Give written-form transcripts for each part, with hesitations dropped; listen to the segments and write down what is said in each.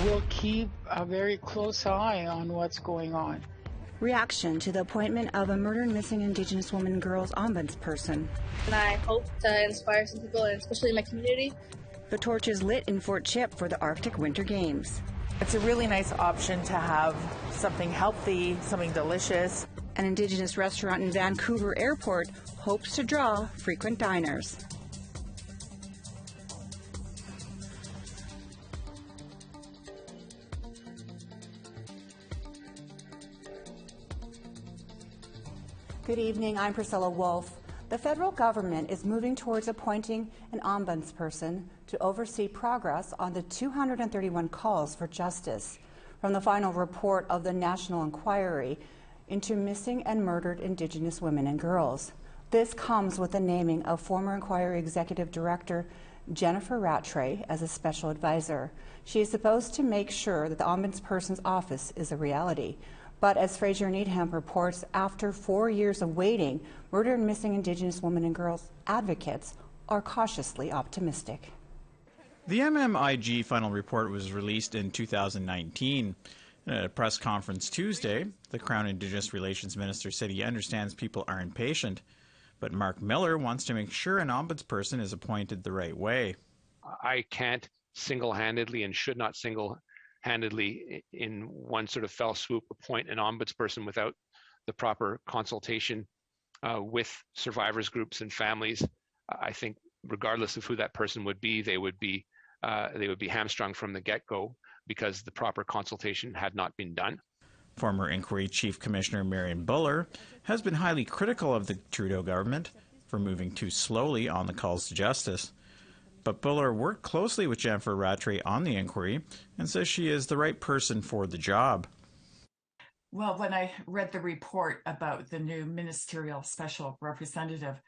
We'll keep a very close eye on what's going on. Reaction to the appointment of a murdered and missing Indigenous woman and girls ombudsperson. And I hope to inspire some people, and especially in my community. The torch is lit in Fort Chip for the Arctic Winter Games. It's a really nice option to have something healthy, something delicious. An Indigenous restaurant in Vancouver Airport hopes to draw frequent diners. Good evening, I'm Priscilla Wolfe. The federal government is moving towards appointing an ombudsperson to oversee progress on the 231 calls for justice from the final report of the National Inquiry into missing and murdered Indigenous women and girls. This comes with the naming of former Inquiry Executive Director Jennifer Rattray as a special advisor. She is supposed to make sure that the ombudsperson's office is a reality. But as Fraser Needham reports, after 4 years of waiting, murdered and missing Indigenous women and girls advocates are cautiously optimistic. The MMIG final report was released in 2019. At a press conference Tuesday, the Crown Indigenous Relations Minister said he understands people are impatient, but Mark Miller wants to make sure an ombudsperson is appointed the right way. I can't single-handedly and should not single-handedly in one sort of fell swoop appoint an ombudsperson without the proper consultation with survivors groups and families. I think regardless of who that person would be, they would be hamstrung from the get-go because the proper consultation had not been done. Former Inquiry Chief Commissioner Marion Buller has been highly critical of the Trudeau government for moving too slowly on the calls to justice. But Buller worked closely with Jennifer Rattray on the inquiry and says she is the right person for the job. Well, when I read the report about the new ministerial special representative,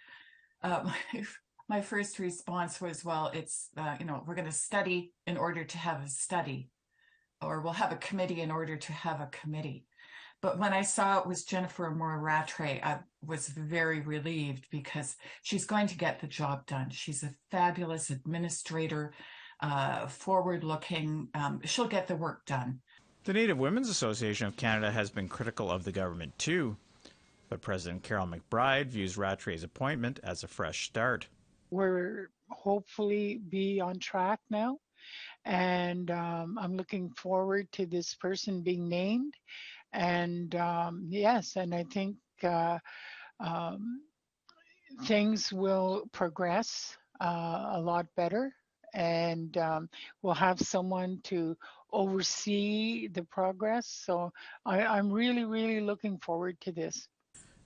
my first response was, well, it's, we're going to study in order to have a study, or we'll have a committee in order to have a committee. But when I saw it was Jennifer Rattray, I was very relieved because she's going to get the job done. She's a fabulous administrator, forward-looking. She'll get the work done. The Native Women's Association of Canada has been critical of the government too, but President Carol McBride views Rattray's appointment as a fresh start. We're hopefully be on track now, and I'm looking forward to this person being named. And yes, and I think things will progress a lot better, and we'll have someone to oversee the progress. So I'm really, really looking forward to this.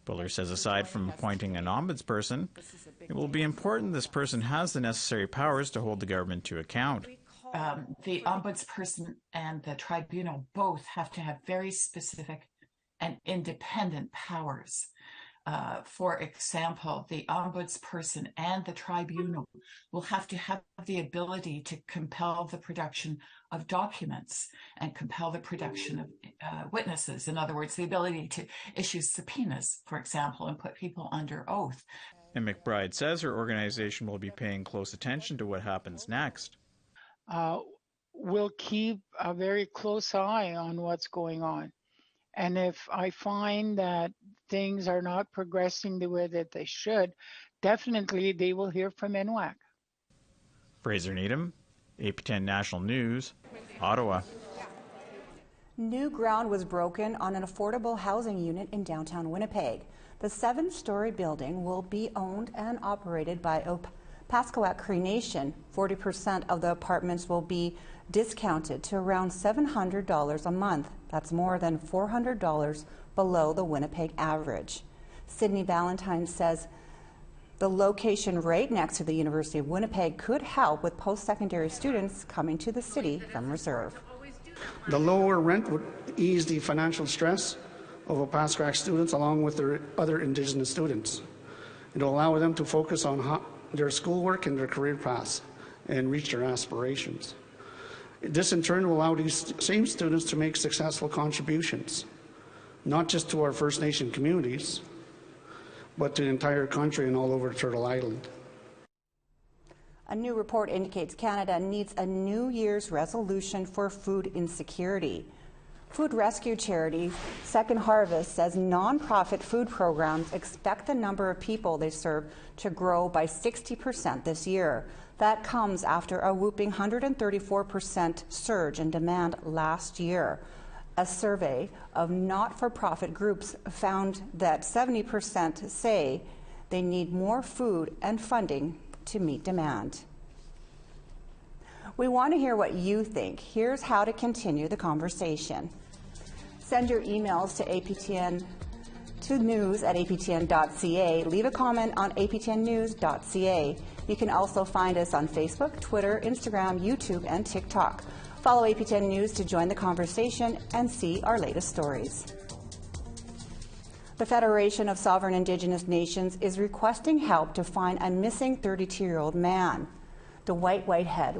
Buller says aside from appointing an ombudsperson, it will be important this person has the necessary powers to hold the government to account. The ombudsperson and the tribunal both have to have very specific and independent powers. For example, the ombudsperson and the tribunal will have to have the ability to compel the production of documents and compel the production of witnesses. In other words, the ability to issue subpoenas, for example, and put people under oath. And McBride says her organization will be paying close attention to what happens next. We'll keep a very close eye on what's going on. And if I find that things are not progressing the way that they should, definitely they will hear from NWAC. Fraser Needham, APTN National News, Ottawa. New ground was broken on an affordable housing unit in downtown Winnipeg. The 7-story building will be owned and operated by Pascoat Cree Nation. 40% of the apartments will be discounted to around $700 a month. That's more than $400 below the Winnipeg average. Sydney Valentine says the location right next to the University of Winnipeg could help with post-secondary students coming to the city from reserve. The lower rent would ease the financial stress of Opaskwarak students along with their other Indigenous students. It will allow them to focus on their schoolwork and their career paths and reach their aspirations. This in turn will allow these same students to make successful contributions, not just to our First Nation communities, but to the entire country and all over Turtle Island. A new report indicates Canada needs a New Year's resolution for food insecurity. Food rescue charity Second Harvest says nonprofit food programs expect the number of people they serve to grow by 60% this year. That comes after a whooping 134% surge in demand last year. A survey of not-for-profit groups found that 70% say they need more food and funding to meet demand. We want to hear what you think. Here's how to continue the conversation. Send your emails to APTN to news@aptn.ca. Leave a comment on aptnnews.ca. You can also find us on Facebook, Twitter, Instagram, YouTube, and TikTok. Follow APTN News to join the conversation and see our latest stories. The Federation of Sovereign Indigenous Nations is requesting help to find a missing 32-year-old man. Dwight Whitehead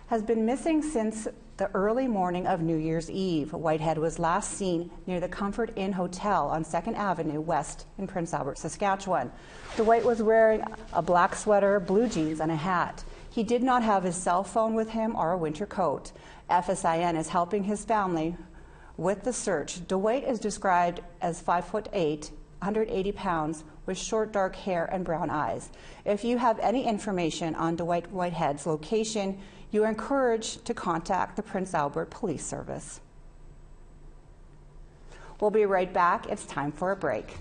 has been missing since the early morning of New Year's Eve. Whitehead was last seen near the Comfort Inn Hotel on 2nd Avenue West in Prince Albert, Saskatchewan. Dwight was wearing a black sweater, blue jeans, and a hat. He did not have his cell phone with him or a winter coat. FSIN is helping his family with the search. Dwight is described as 5'8", 180 pounds, with short dark hair and brown eyes. If you have any information on Dwight Whitehead's location, you are encouraged to contact the Prince Albert Police Service. We'll be right back. It's time for a break.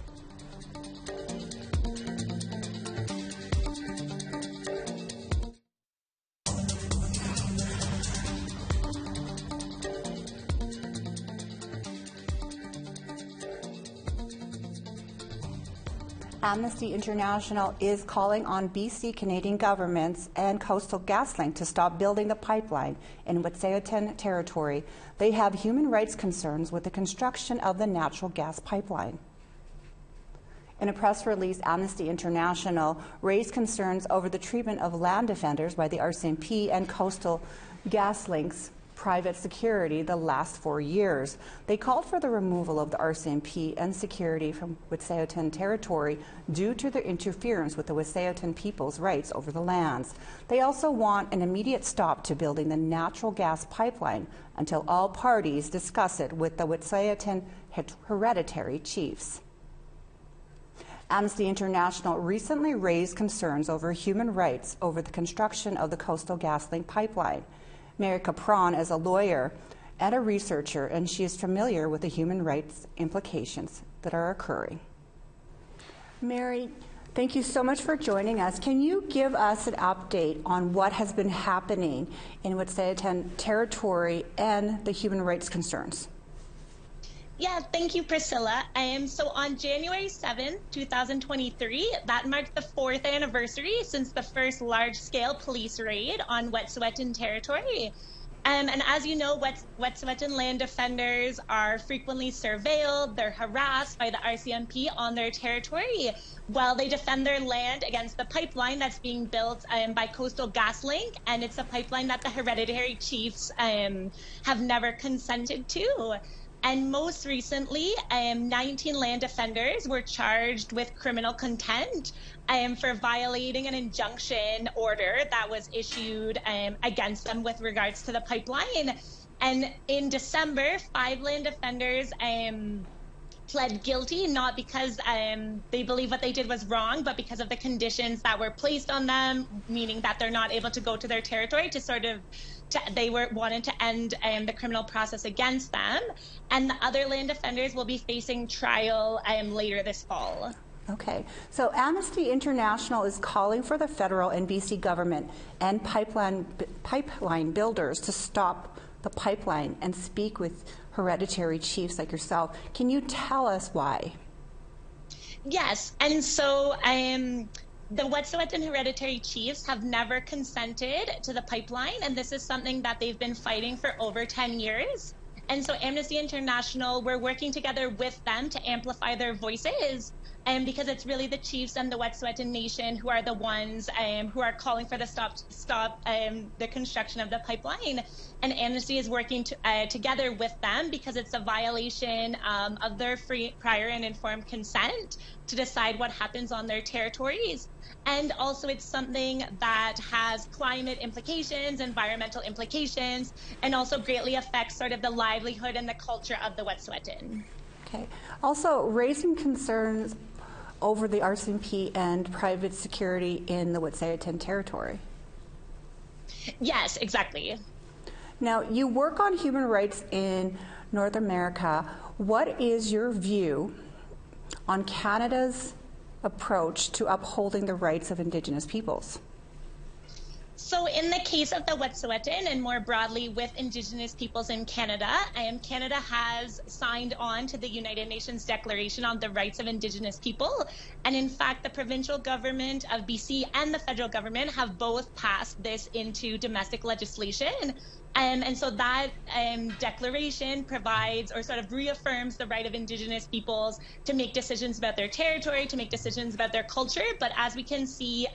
Amnesty International is calling on BC Canadian governments and Coastal GasLink to stop building the pipeline in Wet'suwet'en territory. They have human rights concerns with the construction of the natural gas pipeline. In a press release, Amnesty International raised concerns over the treatment of land defenders by the RCMP and Coastal GasLink's private security the last 4 years. They called for the removal of the RCMP and security from Wet'suwet'en territory due to their interference with the Wet'suwet'en people's rights over the lands. They also want an immediate stop to building the natural gas pipeline until all parties discuss it with the Wet'suwet'en hereditary chiefs. Amnesty International recently raised concerns over human rights over the construction of the Coastal GasLink pipeline. Mary Capron is a lawyer and a researcher, and she is familiar with the human rights implications that are occurring. Mary, thank you so much for joining us. Can you give us an update on what has been happening in Wet'suwet'en territory and the human rights concerns? Yeah, thank you, Priscilla. So on January 7th, 2023, that marked the 4th anniversary since the first large-scale police raid on Wet'suwet'en territory. And as you know, Wet'suwet'en land defenders are frequently surveilled, they're harassed by the RCMP on their territory while they defend their land against the pipeline that's being built by Coastal GasLink, and it's a pipeline that the hereditary chiefs have never consented to. And most recently, 19 land defenders were charged with criminal contempt for violating an injunction order that was issued against them with regards to the pipeline. And in December, 5 land defenders pled guilty, not because they believe what they did was wrong, but because of the conditions that were placed on them, meaning that they're not able to go to their territory they wanted to end the criminal process against them. And the other land defenders will be facing trial later this fall. Okay, so Amnesty International is calling for the federal and BC government and pipeline builders to stop the pipeline and speak with hereditary chiefs like yourself. Can you tell us why? Yes, and so the Wet'suwet'en hereditary chiefs have never consented to the pipeline, and this is something that they've been fighting for over 10 years. And so Amnesty International, we're working together with them to amplify their voices. because it's really the chiefs and the Wet'suwet'en Nation who are the ones who are calling for the stop the construction of the pipeline. And Amnesty is working together with them because it's a violation of their free, prior and informed consent to decide what happens on their territories. And also it's something that has climate implications, environmental implications, and also greatly affects sort of the livelihood and the culture of the Wet'suwet'en. Okay. Also, raising concerns over the RCMP and private security in the Wet'suwet'en territory. Yes, exactly. Now, you work on human rights in North America. What is your view on Canada's approach to upholding the rights of Indigenous peoples? So in the case of the Wet'suwet'en and more broadly with Indigenous peoples in Canada, Canada has signed on to the United Nations Declaration on the Rights of Indigenous People. And in fact, the provincial government of BC and the federal government have both passed this into domestic legislation. And so that declaration provides or sort of reaffirms the right of Indigenous peoples to make decisions about their territory, to make decisions about their culture. But as we can see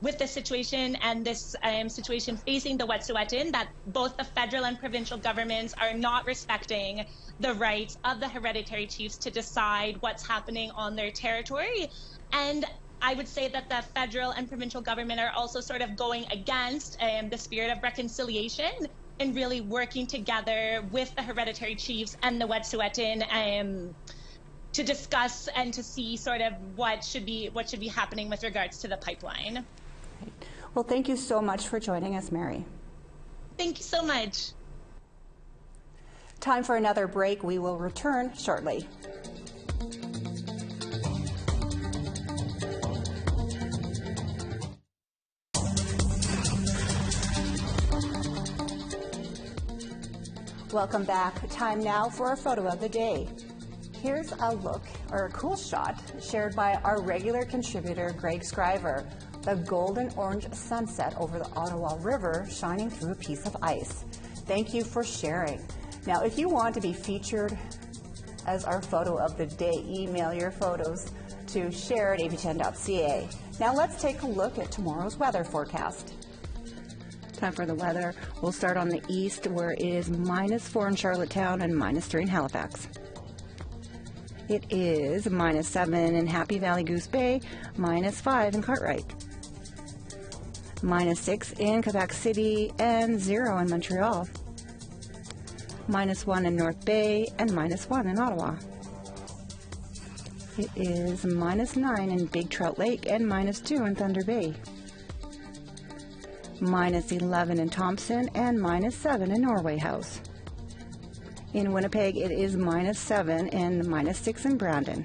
with this situation and this situation facing the Wet'suwet'en, that both the federal and provincial governments are not respecting the rights of the hereditary chiefs to decide what's happening on their territory. And I would say that the federal and provincial government are also sort of going against the spirit of reconciliation and really working together with the hereditary chiefs and the Wet'suwet'en to discuss and to see sort of what should be happening with regards to the pipeline. Well, thank you so much for joining us, Mary. Thank you so much. Time for another break. We will return shortly. Welcome back. Time now for our photo of the day. Here's a look, or a cool shot, shared by our regular contributor, Greg Scriver. The golden orange sunset over the Ottawa River shining through a piece of ice. Thank you for sharing. Now, if you want to be featured as our photo of the day, email your photos to share@aptn.ca. Now let's take a look at tomorrow's weather forecast. Time for the weather. We'll start on the east, where it is -4 in Charlottetown and -3 in Halifax. It is -7 in Happy Valley Goose Bay, -5 in Cartwright, -6 in Quebec City, and 0 in Montreal, -1 in North Bay, and -1 in Ottawa. It is -9 in Big Trout Lake and -2 in Thunder Bay, -11 in Thompson, and -7 in Norway House. In Winnipeg, it is -7 and -6 in Brandon.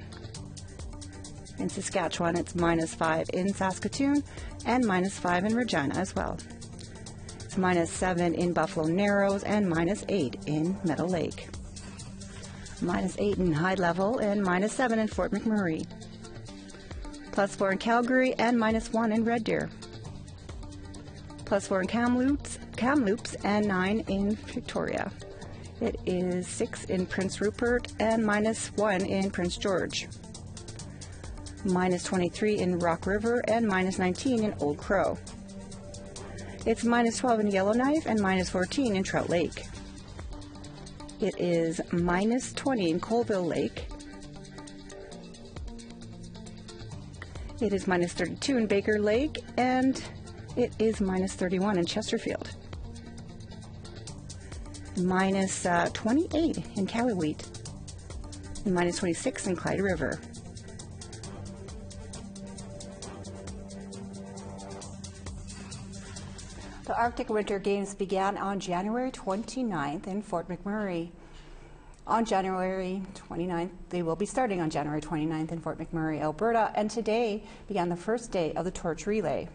In Saskatchewan, it's -5 in Saskatoon and -5 in Regina as well. It's -7 in Buffalo Narrows and -8 in Meadow Lake. -8 in High Level and -7 in Fort McMurray. +4 in Calgary and -1 in Red Deer. +4 in Kamloops and 9 in Victoria. It is 6 in Prince Rupert and -1 in Prince George. -23 in Rock River and -19 in Old Crow. It's -12 in Yellowknife and -14 in Trout Lake. It is -20 in Colville Lake. It is -32 in Baker Lake, and it is -31 in Chesterfield. -28 in Cowiwheat, and -26 in Clyde River. The Arctic Winter Games began on January 29th in Fort McMurray. On January 29th, they will be starting on January 29th in Fort McMurray, Alberta, and today began the first day of the torch relay.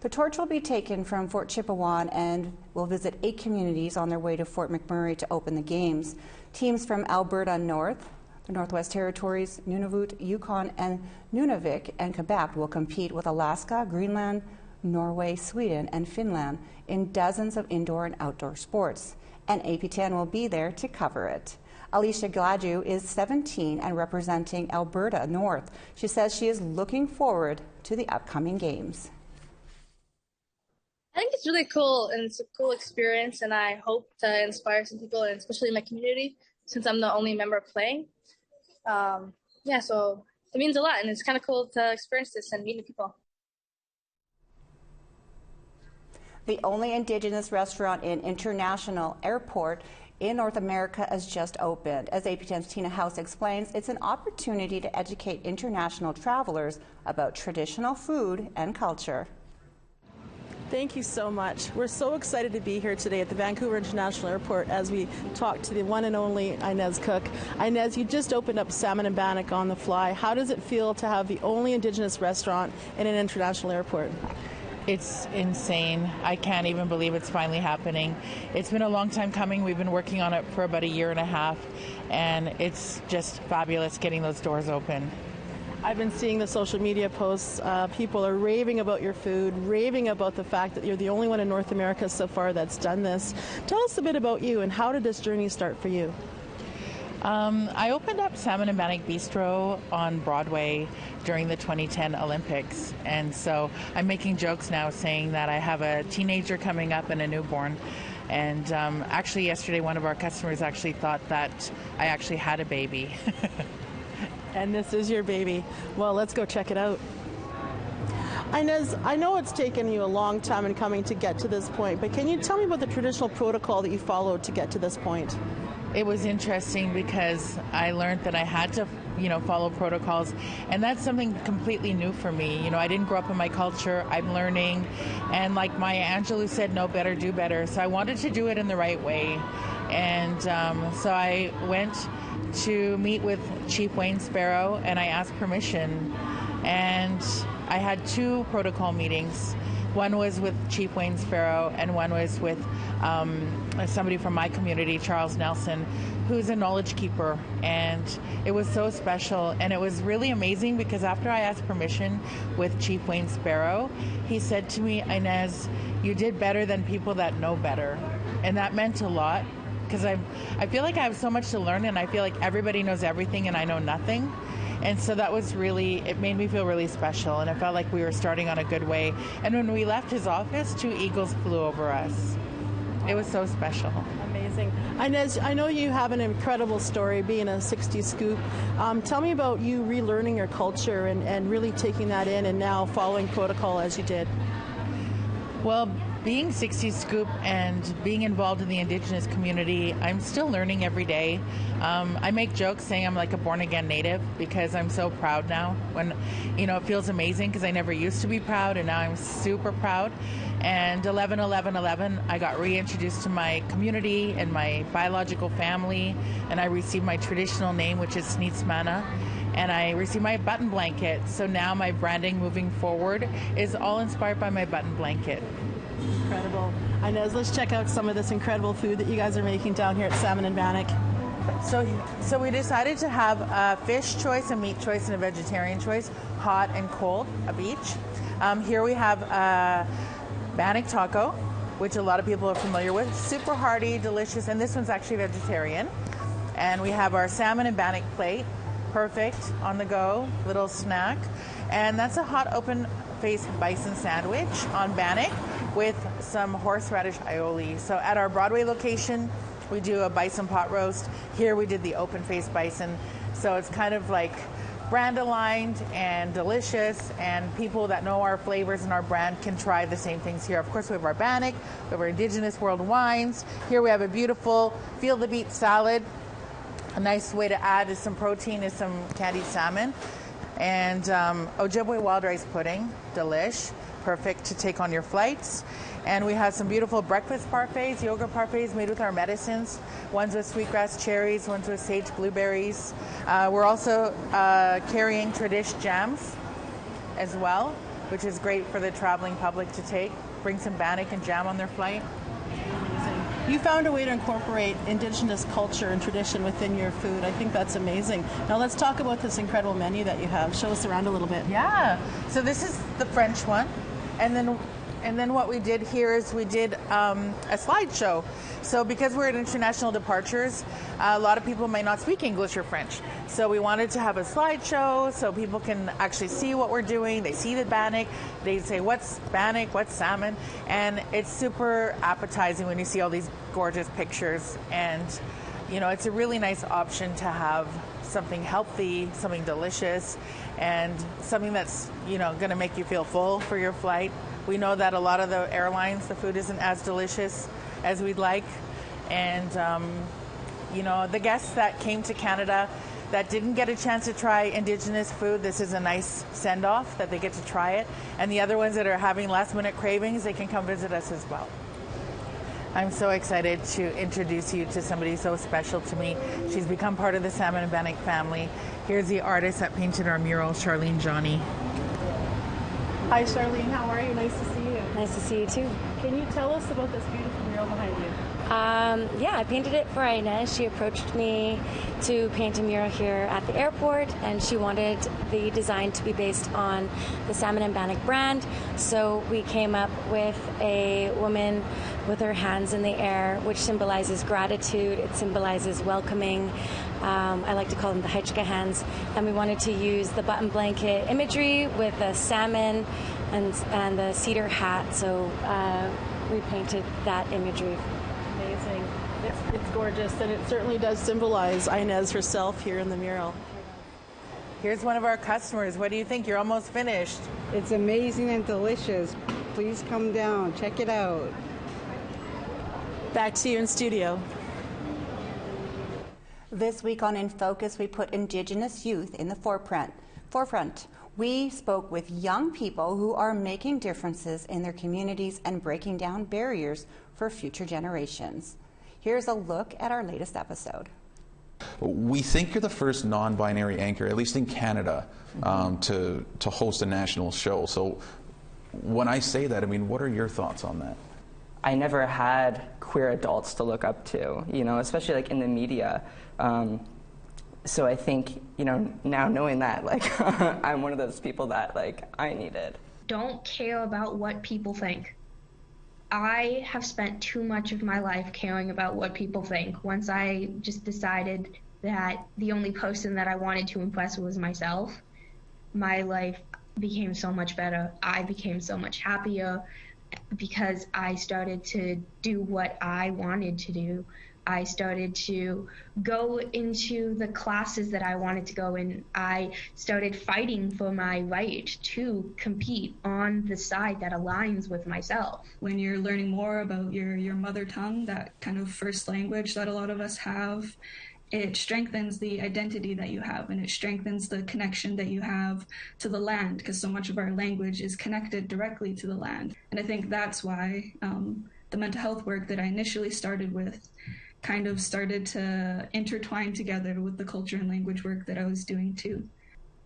The torch will be taken from Fort Chipewyan and will visit 8 communities on their way to Fort McMurray to open the Games. Teams from Alberta North, the Northwest Territories, Nunavut, Yukon, and Nunavik, and Quebec will compete with Alaska, Greenland, Norway, Sweden, and Finland in dozens of indoor and outdoor sports. And APTN will be there to cover it. Alicia Gladu is 17 and representing Alberta North. She says she is looking forward to the upcoming games. I think it's really cool, and it's a cool experience, and I hope to inspire some people, and especially my community, since I'm the only member playing. So it means a lot, and it's kind of cool to experience this and meet new people. The only Indigenous restaurant in International Airport in North America has just opened. As APTN's Tina House explains, it's an opportunity to educate international travelers about traditional food and culture. Thank you so much. We're so excited to be here today at the Vancouver International Airport as we talk to the one and only Inez Cook. Inez, you just opened up Salmon and Bannock on the fly. How does it feel to have the only Indigenous restaurant in an international airport? It's insane. I can't even believe it's finally happening. It's been a long time coming. We've been working on it for about 1.5 years, and it's just fabulous getting those doors open. I've been seeing the social media posts. People are raving about your food, raving about the fact that you're the only one in North America so far that's done this. Tell us a bit about you and how did this journey start for you? I opened up Salmon and Bannock Bistro on Broadway during the 2010 Olympics, and so I'm making jokes now saying that I have a teenager coming up and a newborn. And actually yesterday one of our customers actually thought that I actually had a baby. And this is your baby. Well, let's go check it out. Inez, I know it's taken you a long time in coming to get to this point, but can you tell me about the traditional protocol that you followed to get to this point? It was interesting because I learned that I had to, follow protocols, and that's something completely new for me. I didn't grow up in my culture. I'm learning, and like Maya Angelou said, know better, do better. So I wanted to do it in the right way, and so I went to meet with Chief Wayne Sparrow, and I asked permission, and I had 2 protocol meetings. One was with Chief Wayne Sparrow, and one was with somebody from my community, Charles Nelson, who's a knowledge keeper. And it was so special, and it was really amazing because after I asked permission with Chief Wayne Sparrow, he said to me, Inez, you did better than people that know better. And that meant a lot because I feel like I have so much to learn, and I feel like everybody knows everything and I know nothing. And so that was it made me feel really special, and it felt like we were starting on a good way. And when we left his office, 2 eagles flew over us. It was so special. Amazing. Inez, I know you have an incredible story being a 60 Scoop. Tell me about you relearning your culture and really taking that in and now following protocol as you did. Well, being 60 Scoop and being involved in the Indigenous community, I'm still learning every day. I make jokes saying I'm like a born-again native because I'm so proud now. When, it feels amazing because I never used to be proud, and now I'm super proud. And 11/11/11, I got reintroduced to my community and my biological family, and I received my traditional name, which is Sneetsmana, and I received my button blanket. So now my branding moving forward is all inspired by my button blanket. Incredible. Inez, let's check out some of this incredible food that you guys are making down here at Salmon and Bannock. So we decided to have a fish choice, a meat choice, and a vegetarian choice, hot and cold of each. Here we have a Bannock taco, which a lot of people are familiar with. Super hearty, delicious, and this one's actually vegetarian. And we have our Salmon and Bannock plate, perfect, on the go, little snack. And that's a hot open-faced bison sandwich on Bannock with some horseradish aioli. So at our Broadway location, we do a bison pot roast. Here we did the open-faced bison. So it's kind of like brand aligned and delicious, and people that know our flavors and our brand can try the same things here. Of course, we have our Bannock, we have our Indigenous World wines. Here we have a beautiful field of beet salad. A nice way to add is some protein is some candied salmon. And Ojibwe wild rice pudding, delish, perfect to take on your flights. And we have some beautiful breakfast parfaits, yogurt parfaits made with our medicines. One's with sweetgrass cherries, one's with sage blueberries. We're also carrying Tradish jams as well, which is great for the traveling public to take. Bring some Bannock and jam on their flight. Amazing. You found a way to incorporate Indigenous culture and tradition within your food. I think that's amazing. Now let's talk about this incredible menu that you have. Show us around a little bit. Yeah. So this is the French one. And then And then what we did here is we did a slideshow. So because we're at international departures, a lot of people may not speak English or French. So we wanted to have a slideshow so people can actually see what we're doing. They see the bannock, they say, what's bannock, what's salmon? And it's super appetizing when you see all these gorgeous pictures. And, you know, it's a really nice option to have something healthy, something delicious, and something that's, you know, going to make you feel full for your flight. We know that a lot of the airlines, the food isn't as delicious as we'd like. And, you know, the guests that came to Canada that didn't get a chance to try Indigenous food, this is a nice send-off that they get to try it. And the other ones that are having last-minute cravings, they can come visit us as well. I'm so excited to introduce you to somebody so special to me. She's become part of the Salmon and Bannock family. Here's the artist that painted our mural, Charlene Johnny. Hi, Charlene. How are you? Nice to see you. Nice to see you too. Can you tell us about this beautiful mural behind you? Yeah, I painted it for Inez. She approached me to paint a mural here at the airport, and she wanted the design to be based on the Salmon and Bannock brand. So we came up with a woman with her hands in the air, which symbolizes gratitude. It symbolizes welcoming. I like to call them the Heichka hands. And we wanted to use the button blanket imagery with the salmon and the cedar hat. So we painted that imagery. Amazing. It's gorgeous, and it certainly does symbolize Inez herself here in the mural. Here's one of our customers. What do you think? You're almost finished. It's amazing and delicious. Please come down, check it out. Back to you in studio. This week on In Focus, we put Indigenous youth in the forefront. We spoke with young people who are making differences in their communities and breaking down barriers for future generations. Here's a look at our latest episode. We think you're the first non-binary anchor, at least in Canada, to host a national show. So when I say that, I mean, what are your thoughts on that? I never had queer adults to look up to, you know, especially like in the media. So I think, you know, now knowing that, like, I'm one of those people that, like, I needed. Don't care about what people think. I have spent too much of my life caring about what people think. Once I just decided that the only person that I wanted to impress was myself, my life became so much better. I became so much happier because I started to do what I wanted to do. I started to go into the classes that I wanted to go in. I started fighting for my right to compete on the side that aligns with myself. When you're learning more about your mother tongue, that kind of first language that a lot of us have, it strengthens the identity that you have, and it strengthens the connection that you have to the land, because so much of our language is connected directly to the land. And I think that's why the mental health work that I initially started with kind of started to intertwine together with the culture and language work that I was doing too.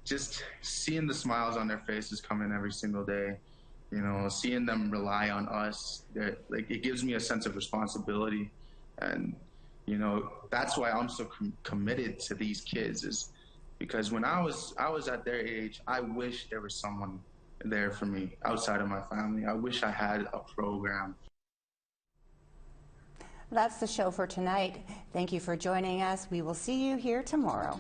Just seeing the smiles on their faces come in every single day, you know, seeing them rely on us, like, it gives me a sense of responsibility. And, you know, that's why I'm so committed to these kids, is because when I was at their age, I wish there was someone there for me outside of my family. I wish I had a program. That's the show for tonight. Thank you for joining us. We will see you here tomorrow.